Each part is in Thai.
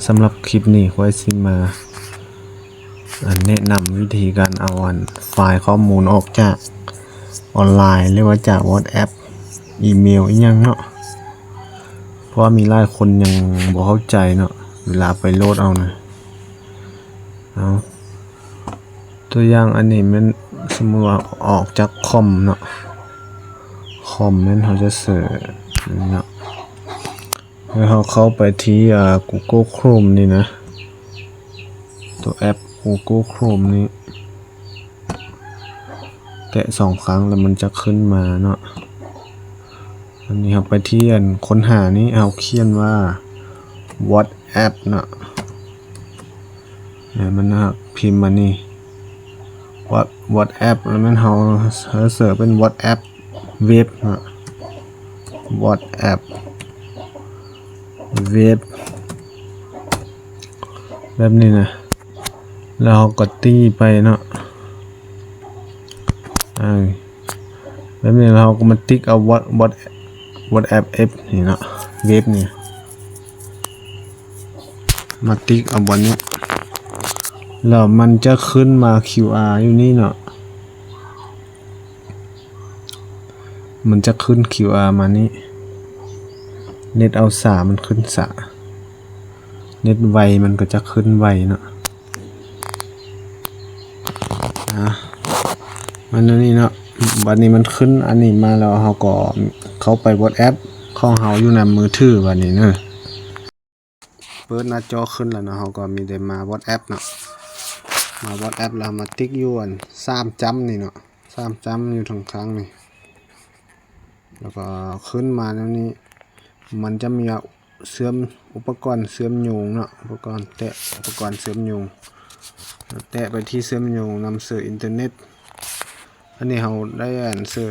สำหรับคลิปนี้ค่อยสิมาแนะนำวิธีการเอาไฟล์ข้อมูลออกจากออนไลน์หรือว่าจาก WhatsApp อีเมลอีกอย่างเนาะเพราะว่ามีหลายคนยังบ่เข้าใจเนาะเวลาไปโหลดเอานะเอาตัวอย่างอันนี้มันสมมติว่าออกจากคอมเนาะคอมนั้นเขาจะเสิร์ชเนาะแล้วเขาเข้าไปที่Google Chrome นี่นะตัวแอป Google Chrome นี้แตะ2 ครั้งแล้วมันจะขึ้นมาเนาะอันนี้ครับไปที่ค้นหานี้เอาเขียนว่า WhatsApp เนาะมันนะครับพิมพ์มานี่ WhatsApp แล้วมันเขาเสิร์ชเป็น WhatsApp เว็บเนาะ WhatsApp เว็บแบบนี้นะแล้วเราก็ตีไปเนาะแบบนี้เราก็มาติ๊กเอา WhatsApp นี่เนาะเว็บนี่มาติ๊กเอาบนนี้แล้วมันจะขึ้นมา QR อยู่นี่เนาะมันจะขึ้น QR มานี่เน็ตเอามันขึ้นเน็ตไวมันก็จะขึ้นไวเนาะมันนี่เนาะวันนี้มันขึ้นอันนี้มาแล้วเราก็เข้าไป WhatsApp ของเราอยู่ในมือถือวันนี้เนาะเปิดหน้าจอขึ้นแล้วเนาะเราก็มีได้มา WhatsApp เนาะมา WhatsApp แล้วมาติ๊กอยู่3 จ้ำนี่เนาะ3 จ้ำอยู่ทางข้างนี่แล้วก็ขึ้นมาแล้วนี้มันจะมีเชื่อมอุปกรณ์เชื่อมโยงเนาะอุปกรณ์แตะอุปกรณ์เชื่อมโยงแตะไปที่เชื่อมโยงนำสื่ออินเทอร์เน็ตอันนี้เราได้สื่อ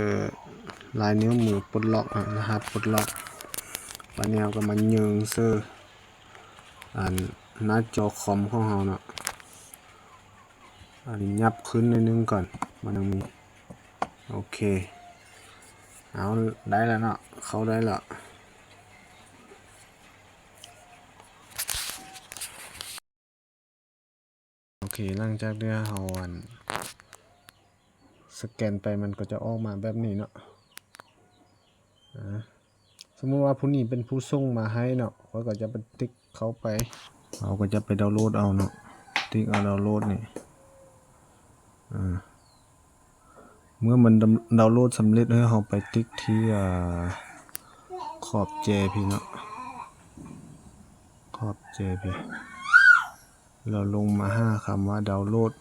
ลายนิ้วมือปลดล็อกนะครับปลดล็อกวันนี้เราก็มายิงสื่อหน้าจอคอมของเราเนาะอันนี้ยับขึ้นนิดนึงก่อนมันยังมีโอเคเอาได้แล้วเนาะเขาได้แล้วโอเคหลังจากที่เราสแกนไปมันก็จะออกมาแบบนี้เนาะสมมติว่าผู้นี้เป็นผู้ส่งมาให้เนาะเขาก็จะไปติ๊กเข้าไปเราก็จะไปดาวน์โหลดเอาเนาะติ๊กเอาดาวน์โหลดนี่เมื่อมันดาวน์โหลดสำเร็จให้เราไปติ๊กที่ขอบแจพี่เนาะขอบแจพี่เราลงมา5 คำว่าดาวน์โหลด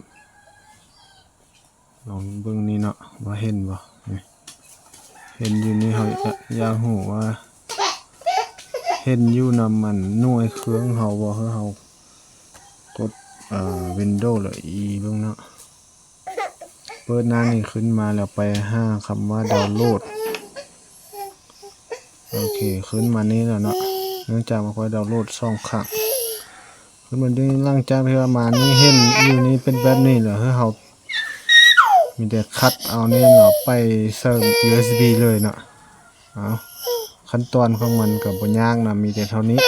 ลองเบิ่งนี่เนาะว่าเห็นบ่เห็นอยู่นี่เขาอยากรู้ว่าเห็นอยู่นำมันหน่วยเครื่องเฮาบ่คือเฮากดWindows หรือเบิ่งเนาะเปิดหน้านี้ขึ้นมาแล้วไป5 คำว่าดาวน์โหลดโอเคขึ้นมานี่แล้วเนาะเนื่องจากมันค่อยดาวน์โหลด2 ครั้งขึ้นมาด้วยหลังจากที่ว่ามานี่เห็นอยู่นี่เป็นแบบนี้เหรอคือเฮามีแต่คัดเอานี่เนาะไปเสิร์ฟ USB เลยเนาะเอาขั้นตอนของมันก็บ่ยากนะมีแต่เท่านี้